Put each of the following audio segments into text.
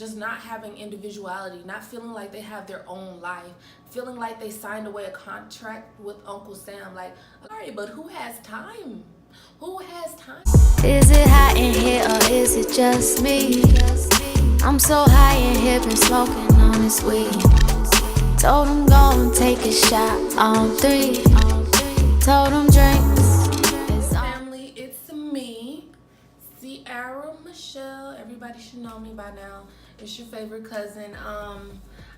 just not having individuality, not feeling like they have their own life, feeling like they signed away a contract with Uncle Sam. Like, sorry, but who has time? Who has time? Is it hot in here or is it just me? I'm so high in here, been smoking on this weed. Told him go and take a shot on 3. Told him drinks. Family, it's me, Sierra Michelle. Everybody should know me by now. It's your favorite cousin.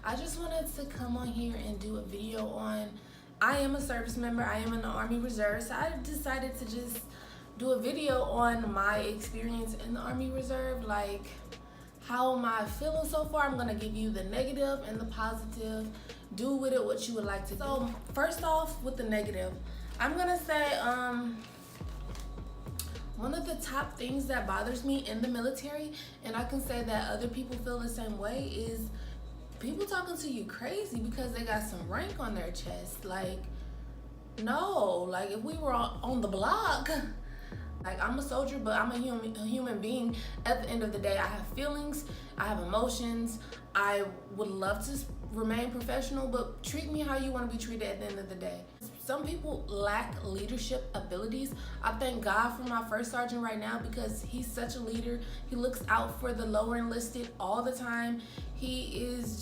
I just wanted to come on here and do a video on, I am a service member. I am in the Army Reserve. So I decided to just do a video on my experience in the Army Reserve. Like, how am I feeling so far? I'm gonna give you the negative and the positive. Do with it what you would like to do. So first off, with the negative, I'm gonna say one of the top things that bothers me in the military, and I can say that other people feel the same way, is people talking to you crazy because they got some rank on their chest. Like, no, like if we were on the block, like, I'm a soldier, but I'm a human being. At the end of the day, I have feelings, I have emotions. I would love to remain professional, but treat me how you want to be treated at the end of the day. Some people lack leadership abilities. I thank God for my first sergeant right now because he's such a leader. He looks out for the lower enlisted all the time. He's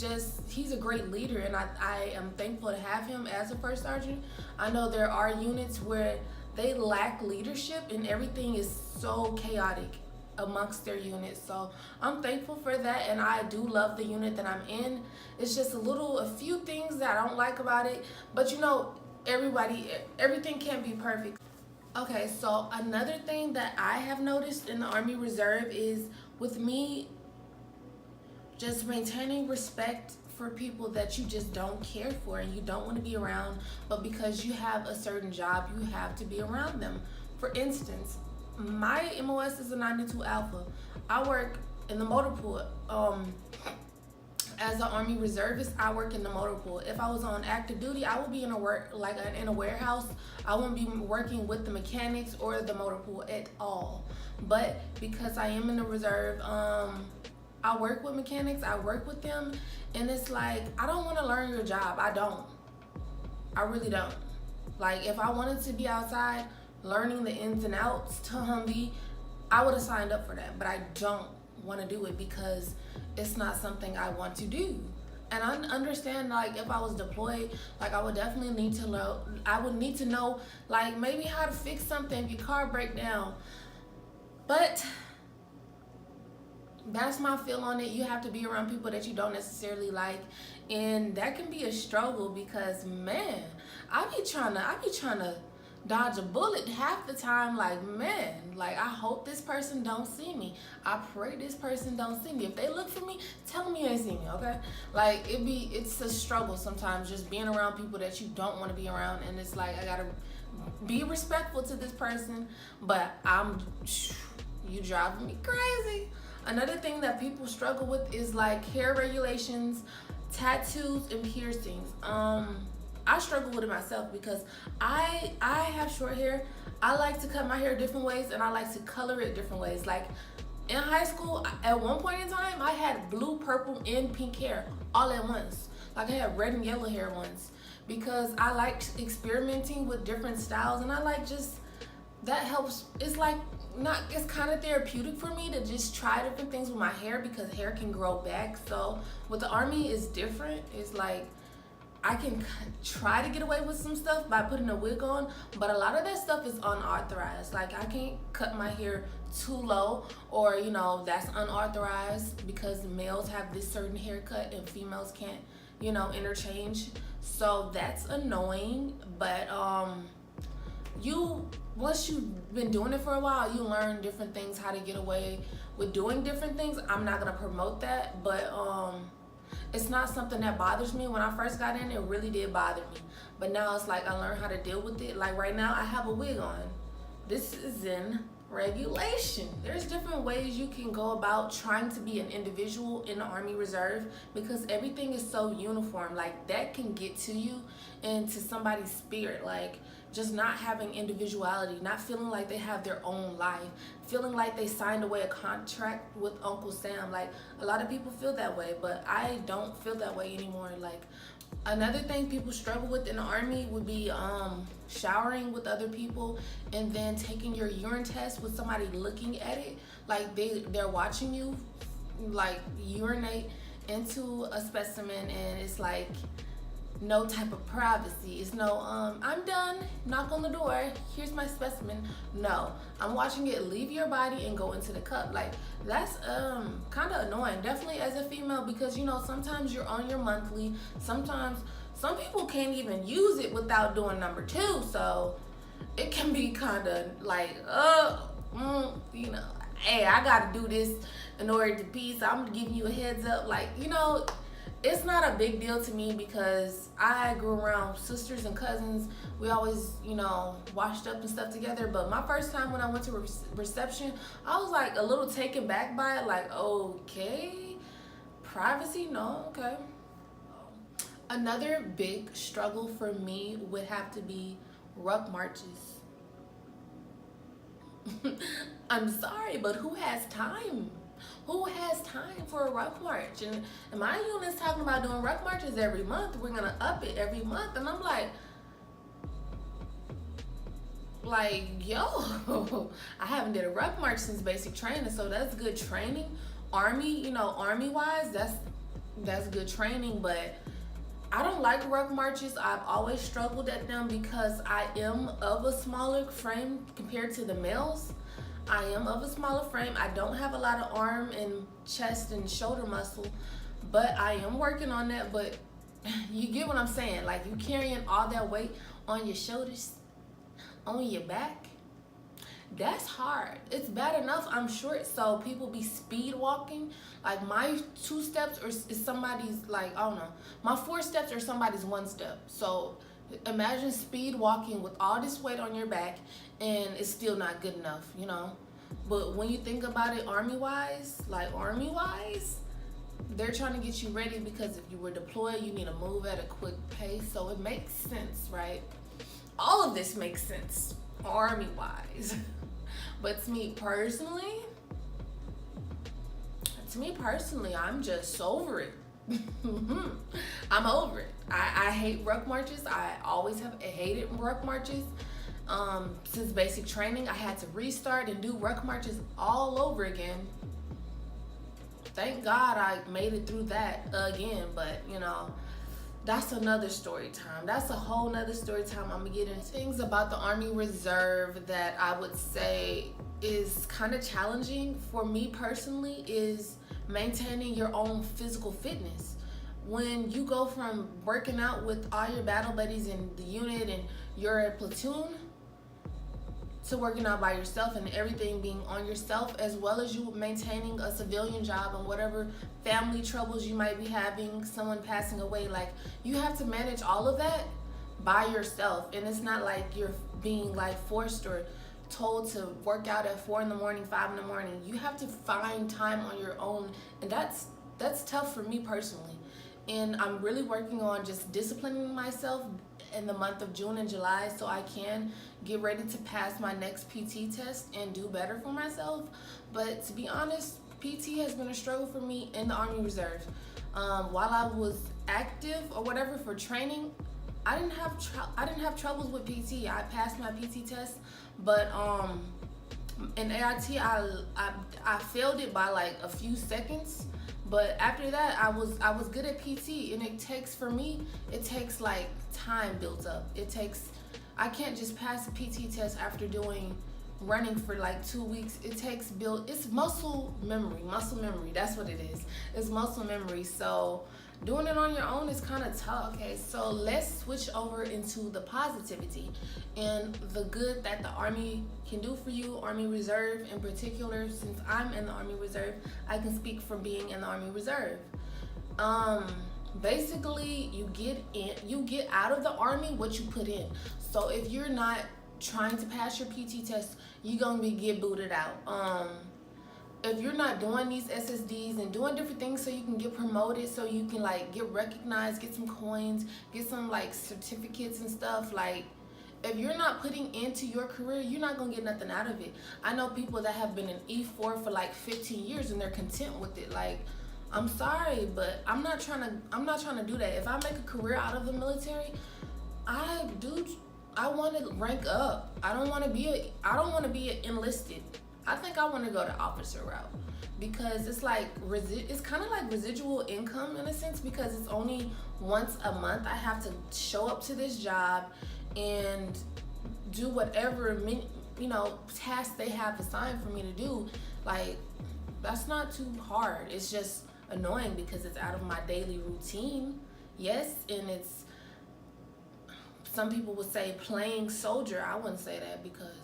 a great leader, and I am thankful to have him as a first sergeant. I know there are units where they lack leadership and everything is so chaotic amongst their units. So I'm thankful for that, and I do love the unit that I'm in. It's just a few things that I don't like about it, but you know, everything can't be perfect. Okay, so another thing that I have noticed in the Army Reserve is with me just maintaining respect for people that you just don't care for and you don't want to be around, but because you have a certain job, you have to be around them. For instance, my MOS is a 92 Alpha. I work in the motor pool. As an Army reservist, I work in the motor pool. If I was on active duty, I would be in a warehouse. I wouldn't be working with the mechanics or the motor pool at all. But because I am in the reserve, I work with mechanics, I work with them, and it's like, I don't want to learn your job. I really don't. Like, if I wanted to be outside learning the ins and outs to Humvee, I would have signed up for that, but I don't want to do it because it's not something I want to do. And I understand, like, if I was deployed, like, I would definitely need to know, like, maybe how to fix something if your car break down. But that's my feel on it. You have to be around people that you don't necessarily like, and that can be a struggle because, man, I be trying to dodge a bullet half the time. Like, man, like, I hope this person don't see me. I pray this person don't see me. If they look for me, tell them you ain't see me, okay? Like, it's a struggle sometimes just being around people that you don't want to be around, and it's like, I gotta be respectful to this person, but you driving me crazy. Another thing that people struggle with is like hair regulations, tattoos, and piercings. I struggle with it myself because I have short hair. I like to cut my hair different ways, and I like to color it different ways. Like, in high school, at one point in time, I had blue, purple, and pink hair all at once. Like, I had red and yellow hair once because I liked experimenting with different styles, and I like that helps. It's kind of therapeutic for me to just try different things with my hair because hair can grow back. So with the Army, it's different. It's like, I can try to get away with some stuff by putting a wig on, but a lot of that stuff is unauthorized. Like, I can't cut my hair too low, or, you know, that's unauthorized because males have this certain haircut and females can't, you know, interchange. So that's annoying, but once you've been doing it for a while, you learn different things, how to get away with doing different things. I'm not gonna promote that, but it's not something that bothers me. When I first got in, it really did bother me, but now it's like I learned how to deal with it. Like, right now I have a wig on. This is in regulation. There's different ways you can go about trying to be an individual in the Army Reserve because everything is so uniform. Like, that can get to you and to somebody's spirit. Like, just not having individuality, not feeling like they have their own life, feeling like they signed away a contract with Uncle Sam. Like, a lot of people feel that way, but I don't feel that way anymore. Like, another thing people struggle with in the army would be showering with other people, and then taking your urine test with somebody looking at it. Like, they're watching you like urinate into a specimen, and it's like no type of privacy. It's no I'm done, knock on the door, here's my specimen. No, I'm watching it leave your body and go into the cup. Like, that's kind of annoying, definitely as a female, because you know, sometimes you're on your monthly, sometimes some people can't even use it without doing number 2, so it can be kind of like you know, hey, I gotta do this in order to pee, so I'm giving you a heads up. Like, you know, it's not a big deal to me because I grew around sisters and cousins. We always, you know, washed up and stuff together. But my first time when I went to reception, I was like a little taken back by it. Like, okay, privacy? No, okay. Another big struggle for me would have to be ruck marches. I'm sorry, but who has time? Who has time for a ruck march? And my unit's talking about doing ruck marches every month. We're gonna up it every month. And I'm like, yo, I haven't did a ruck march since basic training, so that's good training. Army, you know, army wise, that's good training, but I don't like ruck marches. I've always struggled at them because I am of a smaller frame compared to the males. I am of a smaller frame. I don't have a lot of arm and chest and shoulder muscle, but I am working on that. But you get what I'm saying? Like, you carrying all that weight on your shoulders, on your back. That's hard. It's bad enough I'm short, so people be speed walking. Like, my 2 steps is somebody's, like, I don't know. My 4 steps are somebody's 1 step. So imagine speed walking with all this weight on your back, and it's still not good enough, you know. But when you think about it, army-wise, they're trying to get you ready, because if you were deployed, you need to move at a quick pace. So it makes sense, right? All of this makes sense, army-wise. But to me personally, I'm just over it. I'm over it. I hate ruck marches. I always have hated ruck marches. Since basic training, I had to restart and do ruck marches all over again. Thank God I made it through that again, but you know, that's another story time. That's a whole nother story time. I'm gonna get into things about the Army Reserve that I would say is kind of challenging for me personally, is maintaining your own physical fitness. When you go from working out with all your battle buddies in the unit and you're a platoon, to working out by yourself and everything being on yourself, as well as you maintaining a civilian job and whatever family troubles you might be having, someone passing away, like, you have to manage all of that by yourself. And it's not like you're being like forced or told to work out at 4 in the morning, 5 in the morning. You have to find time on your own, and that's tough for me personally. And I'm really working on just disciplining myself in the month of June and July so I can get ready to pass my next PT test and do better for myself. But to be honest, PT has been a struggle for me in the Army Reserve. While I was active or whatever for training, I didn't have troubles with PT. I passed my PT test, but in AIT I failed it by like a few seconds. But after that, I was good at PT, and it takes like time built up. I can't just pass a PT test after doing running for like 2 weeks. It's muscle memory, that's what it is. It's muscle memory. So doing it on your own is kind of tough. Okay, so let's switch over into the positivity and the good that the Army can do for you, Army Reserve in particular. Since I'm in the Army Reserve, I can speak from being in the Army Reserve. Basically, you get out of the Army what you put in. So if you're not trying to pass your PT test, you're gonna get booted out. If you're not doing these SSDs and doing different things so you can get promoted, so you can like get recognized, get some coins, get some like certificates and stuff, like if you're not putting into your career, you're not gonna get nothing out of it. I know people that have been in E4 for like 15 years and they're content with it. Like, I'm sorry, but I'm not trying to do that. If I make a career out of the military, I want to rank up. I don't want to be enlisted. I think I want to go the officer route, because it's like it's kind of like residual income in a sense, because it's only once a month I have to show up to this job and do whatever tasks they have assigned for me to do. Like, that's not too hard. It's just annoying because it's out of my daily routine. Yes, and it's, some people would say playing soldier. I wouldn't say that because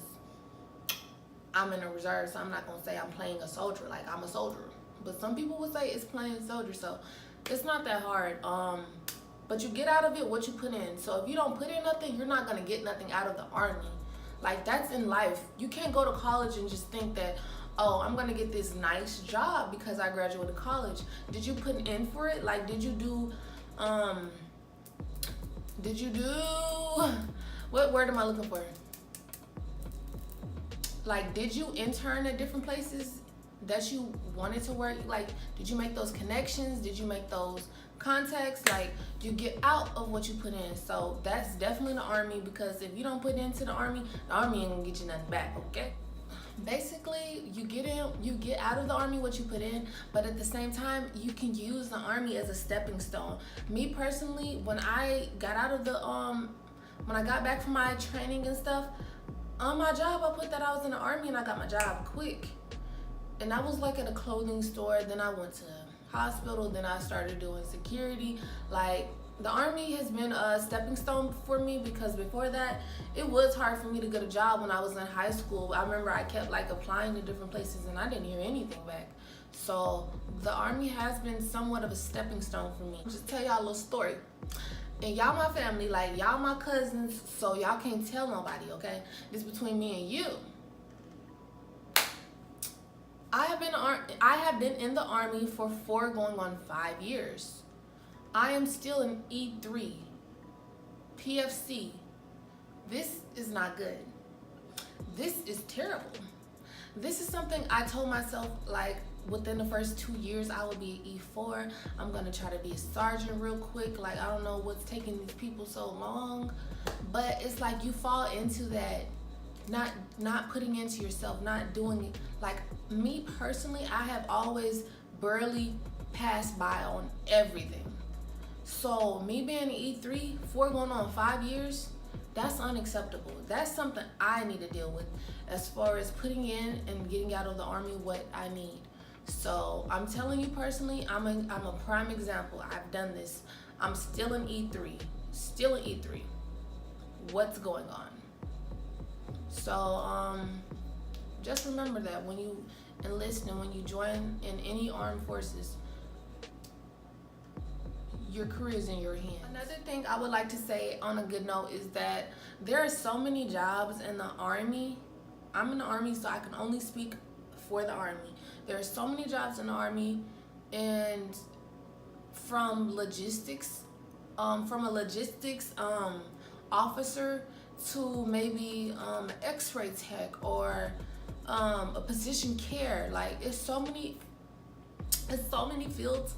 I'm in a reserve, so I'm not gonna say I'm playing a soldier. Like, I'm a soldier, but some people would say it's playing soldier. So it's not that hard. But you get out of it what you put in. So if you don't put in nothing, you're not gonna get nothing out of the Army. Like, that's in life. You can't go to college and just think that, oh, I'm gonna get this nice job because I graduated college. Did you put in for it? Like, did you do what word am I looking for? Like, did you intern at different places that you wanted to work? Like, did you make those connections? Did you make those contacts? Like, you get out of what you put in. So that's definitely the Army, because if you don't put into the Army ain't gonna get you nothing back, okay? Basically, you get out of the Army what you put in, but at the same time, you can use the Army as a stepping stone. Me personally, when I got out of the when I got back from my training and stuff, on my job I put that I was in the Army, and I got my job quick. And I was like at a clothing store, then I went to hospital, then I started doing security. Like, the Army has been a stepping stone for me, because before that, it was hard for me to get a job when I was in high school. I remember I kept like applying to different places and I didn't hear anything back. So the Army has been somewhat of a stepping stone for me. Just tell y'all a little story. And y'all my family, like, y'all my cousins, so y'all can't tell nobody, okay? This between me and you. I have been in the Army for 4 going on 5 years. I am still an E3 PFC. This is not good. This is terrible. This is something I told myself, like, within the first 2 years I would be an E4. I'm gonna try to be a sergeant real quick. Like, I don't know what's taking these people so long, but it's like you fall into that, not putting into yourself, not doing it. Like, me personally, I have always barely passed by on everything. So me being E3, 4 going on 5 years, that's unacceptable. That's something I need to deal with as far as putting in and getting out of the Army what I need. So I'm telling you personally, I'm a prime example. I've done this. I'm still an E3. Still an E3. What's going on? So just remember that when you enlist and when you join in any armed forces, your career is in your hands. Another thing I would like to say on a good note is that there are so many jobs in the Army. I'm in the Army, so I can only speak for the Army. There are so many jobs in the Army, and from logistics, from a logistics officer to maybe x-ray tech or a position care. Like, it's so many fields.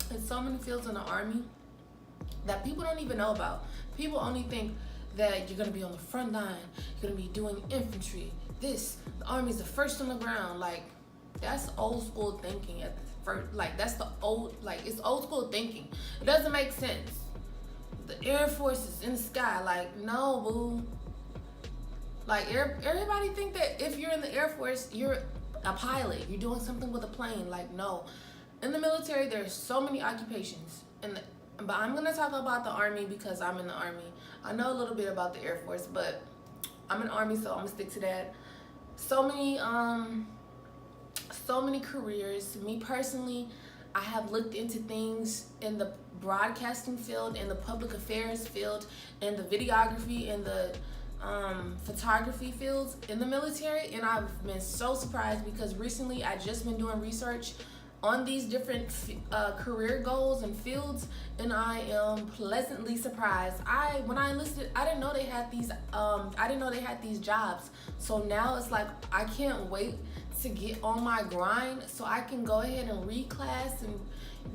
There's so many fields in the Army that people don't even know about. People only think that you're gonna be on the front line, you're gonna be doing infantry. The Army's the first on the ground. Like, that's old school thinking at first. Like, that's it's old school thinking. It doesn't make sense. The Air Force is in the sky. Like, no, boo. Like, everybody think that if you're in the Air Force, you're a pilot, you're doing something with a plane. Like, no. In the military, there's so many occupations. But I'm gonna talk about the Army because I'm in the Army. I know a little bit about the Air Force, but I'm in the Army, so I'm gonna stick to that. So many careers. Me personally, I have looked into things in the broadcasting field, in the public affairs field, in the videography, in the photography fields in the military, and I've been so surprised because recently I just been doing research on these different career goals and fields, and I am pleasantly surprised. When I enlisted, I didn't know they had these. I didn't know they had these jobs. So now it's like I can't wait to get on my grind so I can go ahead and reclass and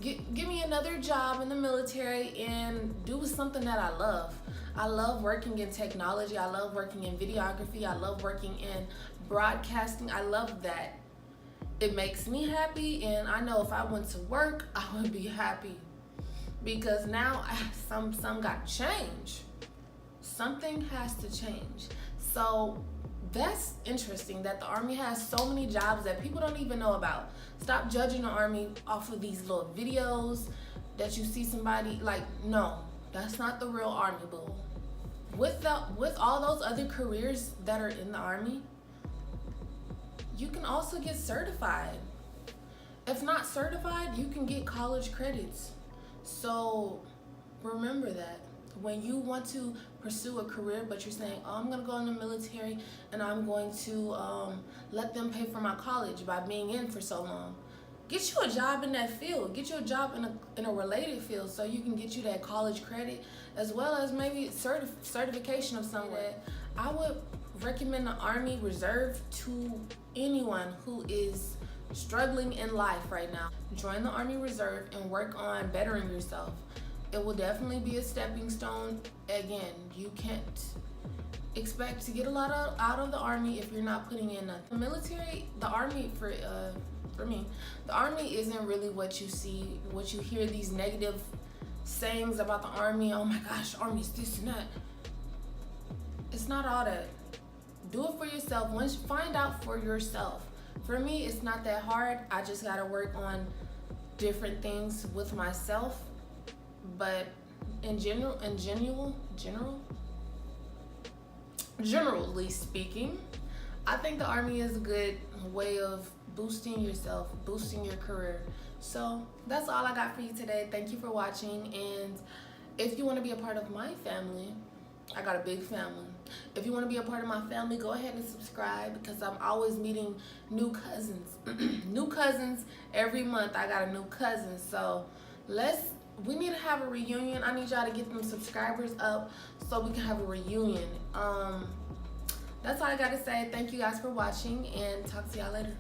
give me another job in the military and do something that I love. I love working in technology. I love working in videography. I love working in broadcasting. I love that. It makes me happy, and I know if I went to work, I would be happy because now some got to change. Something has to change. So that's interesting that the Army has so many jobs that people don't even know about. Stop judging the Army off of these little videos that you see somebody like. No, that's not the real Army, boo. With all those other careers that are in the Army, you can also get certified. If not certified, you can get college credits. So remember that when you want to pursue a career, but you're saying, oh, I'm gonna go in the military and I'm going to let them pay for my college by being in for so long. Get you a job in that field. Get you a job in a related field so you can get you that college credit, as well as maybe certification of somewhere. I would recommend the Army Reserve to anyone who is struggling in life right now. Join the Army Reserve and work on bettering yourself. It will definitely be a stepping stone. Again, you can't expect to get a lot out of the Army if you're not putting in nothing. The military, the Army for me, the Army isn't really what you see, what you hear these negative sayings about the Army. Oh my gosh, Army's this and that. It's not all that. Do it for yourself. Find out for yourself. For me, it's not that hard. I just gotta work on different things with myself. But generally speaking, I think the Army is a good way of boosting yourself, boosting your career. So that's all I got for you today. Thank you for watching. And if you want to be a part of my family, I got a big family. If you want to be a part of my family, go ahead and subscribe because I'm always meeting new cousins. New cousins every month. I got a new cousin. So we need to have a reunion. I need y'all to get them subscribers up so we can have a reunion. That's all I got to say. Thank you guys for watching and talk to y'all later.